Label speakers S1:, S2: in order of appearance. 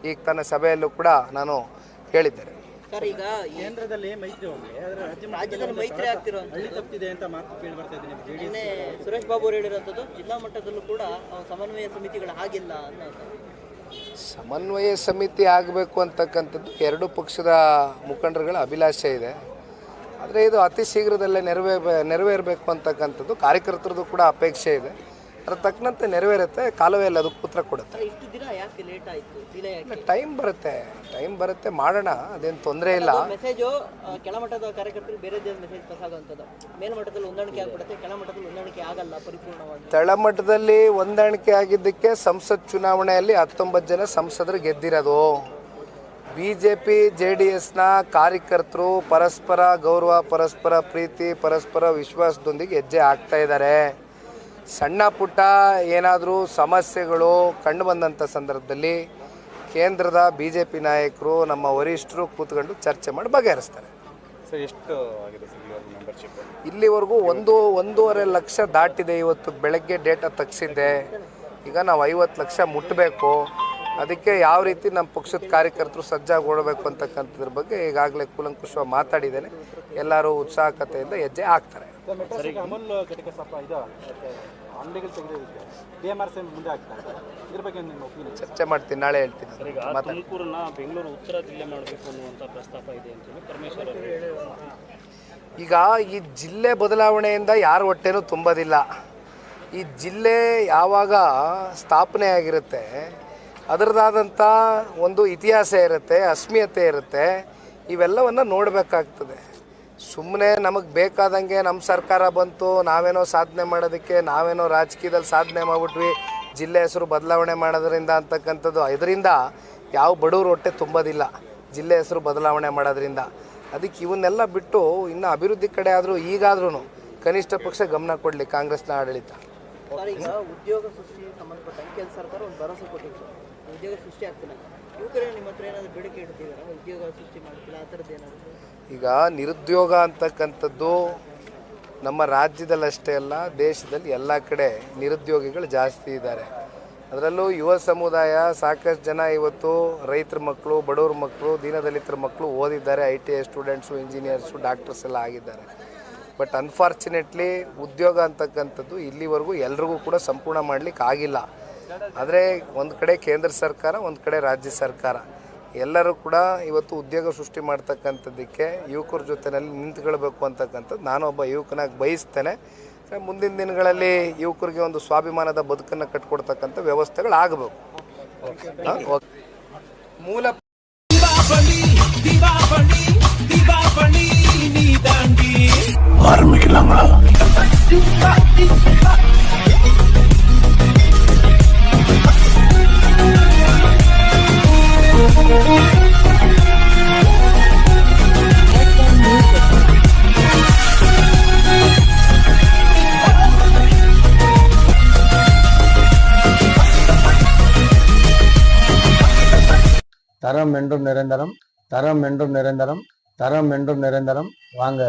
S1: ಈಗ ತನ್ನ ಸಭೆಯಲ್ಲೂ ಕೂಡ ನಾನು ಹೇಳಿದ್ದೇನೆ.
S2: ಸರ್, ಈಗ ಕೇಂದ್ರದಲ್ಲಿ ಮೈತ್ರಿ ಹೋಗಿದೆ, ರಾಜ್ಯದಲ್ಲಿ ಮೈತ್ರಿ ಆಗ್ತಿದೆ ಅಂತ ಮಾತು ಕೇಳಿ ಬರ್ತಾ ಇದೆ. ಸುರೇಶ್ ಬಾಬು ಅವರು ಹೇಳಿರುವಂಥದ್ದು ಜಿಲ್ಲಾ ಮಟ್ಟದಲ್ಲೂ ಕೂಡ ಸಮನ್ವಯ ಸಮಿತಿಗಳು ಆಗಿಲ್ಲ ಅನ್ನೋದು.
S1: ಸಮನ್ವಯ ಸಮಿತಿ ಆಗಬೇಕು ಅಂತಕ್ಕಂಥದ್ದು ಎರಡು ಪಕ್ಷದ ಮುಖಂಡರುಗಳ ಅಭಿಲಾಷೆ ಇದೆ. ಆದರೆ ಇದು ಅತಿ ಶೀಘ್ರದಲ್ಲೇ ನೆರವೇರಬೇಕು ಅಂತಕ್ಕಂಥದ್ದು ಕಾರ್ಯಕರ್ತರದ್ದು ಕೂಡ ಅಪೇಕ್ಷೆ ಇದೆ. ಅದರ ತಕ್ಕಂತೆ ನೆರವೇರುತ್ತೆ, ಕಾಲವೇ ಎಲ್ಲ ಅದಕ್ಕೆ ಉತ್ತರ ಕೊಡುತ್ತೆ.
S2: ಇಷ್ಟು ದಿನ ಯಾಕೆ ಲೇಟ್ ಆಯಿತು?
S1: ಟೈಮ್ ಬರುತ್ತೆ, ಮಾಡೋಣ, ಅದೇನು ತೊಂದರೆ ಇಲ್ಲ.
S2: ಮೆಸೇಜು ಕೆಳಮಟ್ಟದ ಕಾರ್ಯಕರ್ತರಿಗೆ ಬೇರೆ ಮೆಸೇಜ್ ಪಾಸ್ ಆಗುವಂಥದ್ದು, ಮೇಲ್ಮಟ್ಟದಲ್ಲಿ ಹೊಂದಾಣಿಕೆ ಆಗ್ಬಿಡುತ್ತೆ, ಕೆಳಮಟ್ಟದಲ್ಲಿ ಹೊಂದಾಣಿಕೆ ಆಗಲ್ಲ ಪರಿಪೂರ್ಣವಾಗಿ.
S1: ತಳಮಟ್ಟದಲ್ಲಿ ಹೊಂದಾಣಿಕೆ ಆಗಿದ್ದಕ್ಕೆ ಸಂಸತ್ ಚುನಾವಣೆಯಲ್ಲಿ 19 ಜನ ಸಂಸದರು ಗೆದ್ದಿರೋದು. BJP JDSನ ಕಾರ್ಯಕರ್ತರು ಪರಸ್ಪರ ಗೌರವ, ಪರಸ್ಪರ ಪ್ರೀತಿ, ಪರಸ್ಪರ ವಿಶ್ವಾಸದೊಂದಿಗೆ ಹೆಜ್ಜೆ ಆಗ್ತಾ ಇದ್ದಾರೆ. ಸಣ್ಣ ಪುಟ್ಟ ಏನಾದರೂ ಸಮಸ್ಯೆಗಳು ಕಂಡು ಬಂದಂಥ ಸಂದರ್ಭದಲ್ಲಿ ಕೇಂದ್ರದ BJP ನಾಯಕರು, ನಮ್ಮ ವರಿಷ್ಠರು ಕೂತ್ಕೊಂಡು ಚರ್ಚೆ ಮಾಡಿ ಬಗೆಹರಿಸ್ತಾರೆ.
S3: ಸರ್, ಎಷ್ಟು ಆಗಿದೆ ಮೆಂಬರ್ಶಿಪ್?
S1: ಇಲ್ಲಿವರೆಗೂ 1.5 ಲಕ್ಷ ದಾಟಿದೆ. ಇವತ್ತು ಬೆಳಗ್ಗೆ ಡೇಟಾ ತೆಗೆಸಿದ್ದೆ. ಈಗ ನಾವು 50 ಲಕ್ಷ ಮುಟ್ಟಬೇಕು. ಅದಕ್ಕೆ ಯಾವ ರೀತಿ ನಮ್ಮ ಪಕ್ಷದ ಕಾರ್ಯಕರ್ತರು ಸಜ್ಜಾಗಿ ಓಡಬೇಕು ಅಂತಕ್ಕಂಥದ್ರ ಬಗ್ಗೆ ಈಗಾಗಲೇ ಕೂಲಂಕುಷವಾಗಿ ಮಾತಾಡಿದ್ದೇನೆ. ಎಲ್ಲರೂ ಉತ್ಸಾಹಕತೆಯಿಂದ ಹೆಜ್ಜೆ ಹಾಕ್ತಾರೆ. ಚರ್ಚೆ ಮಾಡ್ತೀನಿ, ನಾಳೆ ಹೇಳ್ತೀನಿ.
S4: ತುಮಕೂರನ್ನ ಬೆಂಗಳೂರು ಉತ್ತರ ಜಿಲ್ಲೆ ಮಾಡಬೇಕು ಅನ್ನುವಂಥ ಪ್ರಸ್ತಾಪ ಇದೆ ಅಂತೇಳಿ ಪರಮೇಶ್ವರ್ ಅವರು.
S1: ಈಗ ಈ ಜಿಲ್ಲೆ ಬದಲಾವಣೆಯಿಂದ ಯಾರ ಹೊಟ್ಟೆನೂ ತುಂಬೋದಿಲ್ಲ. ಈ ಜಿಲ್ಲೆ ಯಾವಾಗ ಸ್ಥಾಪನೆ ಆಗಿರುತ್ತೆ ಅದರದಾದಂಥ ಒಂದು ಇತಿಹಾಸ ಇರುತ್ತೆ, ಅಸ್ಮಿಯತೆ ಇರುತ್ತೆ. ಇವೆಲ್ಲವನ್ನು ನೋಡಬೇಕಾಗ್ತದೆ. ಸುಮ್ಮನೆ ನಮಗೆ ಬೇಕಾದಂಗೆ ನಮ್ಮ ಸರ್ಕಾರ ಬಂತು, ನಾವೇನೋ ಸಾಧನೆ ಮಾಡೋದಕ್ಕೆ, ನಾವೇನೋ ರಾಜಕೀಯದಲ್ಲಿ ಸಾಧನೆ ಮಾಡಿಬಿಟ್ವಿ, ಜಿಲ್ಲೆ ಹೆಸರು ಬದಲಾವಣೆ ಮಾಡೋದ್ರಿಂದ ಅಂತಕ್ಕಂಥದ್ದು, ಇದರಿಂದ ಯಾವ ಬಡವರು ಹೊಟ್ಟೆ ತುಂಬೋದಿಲ್ಲ ಜಿಲ್ಲೆ ಹೆಸರು ಬದಲಾವಣೆ ಮಾಡೋದ್ರಿಂದ. ಅದಕ್ಕೆ ಇವನ್ನೆಲ್ಲ ಬಿಟ್ಟು ಇನ್ನು ಅಭಿವೃದ್ಧಿ ಕಡೆ ಆದರೂ ಈಗಾದ್ರೂ ಕನಿಷ್ಠ ಪಕ್ಷ ಗಮನ ಕೊಡಲಿ ಕಾಂಗ್ರೆಸ್ನ ಆಡಳಿತ.
S2: ಈಗ ಉದ್ಯೋಗ ಸೃಷ್ಟಿ ಸಂಬಂಧಪಟ್ಟ ಕೇಂದ್ರ ಸರ್ಕಾರ ಒಂದು ಭರವಸೆ ಕೊಟ್ಟಿತ್ತು, ಉದ್ಯೋಗ ಸೃಷ್ಟಿ ಆಗ್ತಿಲ್ಲ. ಯುವಕರೇ ನಿಮ್ಮ ಹತ್ರ ಏನಾದರೂ ಬೇಡಿಕೆ ಇಡ್ತಿದ್ದಾರೆ, ಉದ್ಯೋಗ ಸೃಷ್ಟಿ ಮಾಡ್ತಿಲ್ಲ, ಆ ಥರದ್ದು ಏನಾದರೂ?
S1: ಈಗ ನಿರುದ್ಯೋಗ ಅಂತಕ್ಕಂಥದ್ದು ನಮ್ಮ ರಾಜ್ಯದಲ್ಲಷ್ಟೇ ಅಲ್ಲ, ದೇಶದಲ್ಲಿ ಎಲ್ಲ ಕಡೆ ನಿರುದ್ಯೋಗಿಗಳು ಜಾಸ್ತಿ ಇದ್ದಾರೆ. ಅದರಲ್ಲೂ ಯುವ ಸಮುದಾಯ ಸಾಕಷ್ಟು ಜನ ಇವತ್ತು ರೈತರ ಮಕ್ಕಳು, ಬಡವ್ರ ಮಕ್ಕಳು, ದೀನದಲಿತರ ಮಕ್ಕಳು ಓದಿದ್ದಾರೆ. ITI ಸ್ಟೂಡೆಂಟ್ಸು, ಇಂಜಿನಿಯರ್ಸು, ಡಾಕ್ಟರ್ಸ್ ಎಲ್ಲ ಆಗಿದ್ದಾರೆ. ಬಟ್ ಅನ್ಫಾರ್ಚುನೇಟ್ಲಿ ಉದ್ಯೋಗ ಅಂತಕ್ಕಂಥದ್ದು ಇಲ್ಲಿವರೆಗೂ ಎಲ್ರಿಗೂ ಕೂಡ ಸಂಪೂರ್ಣ ಮಾಡಲಿಕ್ಕೆ ಆಗಿಲ್ಲ. ಆದರೆ ಒಂದು ಕಡೆ ಕೇಂದ್ರ ಸರ್ಕಾರ, ಒಂದು ಕಡೆ ರಾಜ್ಯ ಸರ್ಕಾರ ಎಲ್ಲರೂ ಕೂಡ ಇವತ್ತು ಉದ್ಯೋಗ ಸೃಷ್ಟಿ ಮಾಡ್ತಕ್ಕಂಥದ್ದಕ್ಕೆ ಯುವಕರ ಜೊತೆಯಲ್ಲಿ ನಿಂತ್ಕೊಳ್ಬೇಕು ಅಂತಕ್ಕಂಥದ್ದು ನಾನೊಬ್ಬ ಯುವಕನಾಗಿ ಬಯಸ್ತೇನೆ. ಮುಂದಿನ ದಿನಗಳಲ್ಲಿ ಯುವಕರಿಗೆ ಒಂದು ಸ್ವಾಭಿಮಾನದ ಬದುಕನ್ನು ಕಟ್ಕೊಡ್ತಕ್ಕಂಥ ವ್ಯವಸ್ಥೆಗಳು ಆಗಬೇಕು. ಮೂಲ
S5: தரம் என்றும் நிரந்தரம், தரம் என்றும் நிரந்தரம், தரம் என்றும் நிரந்தரம். வாங்க.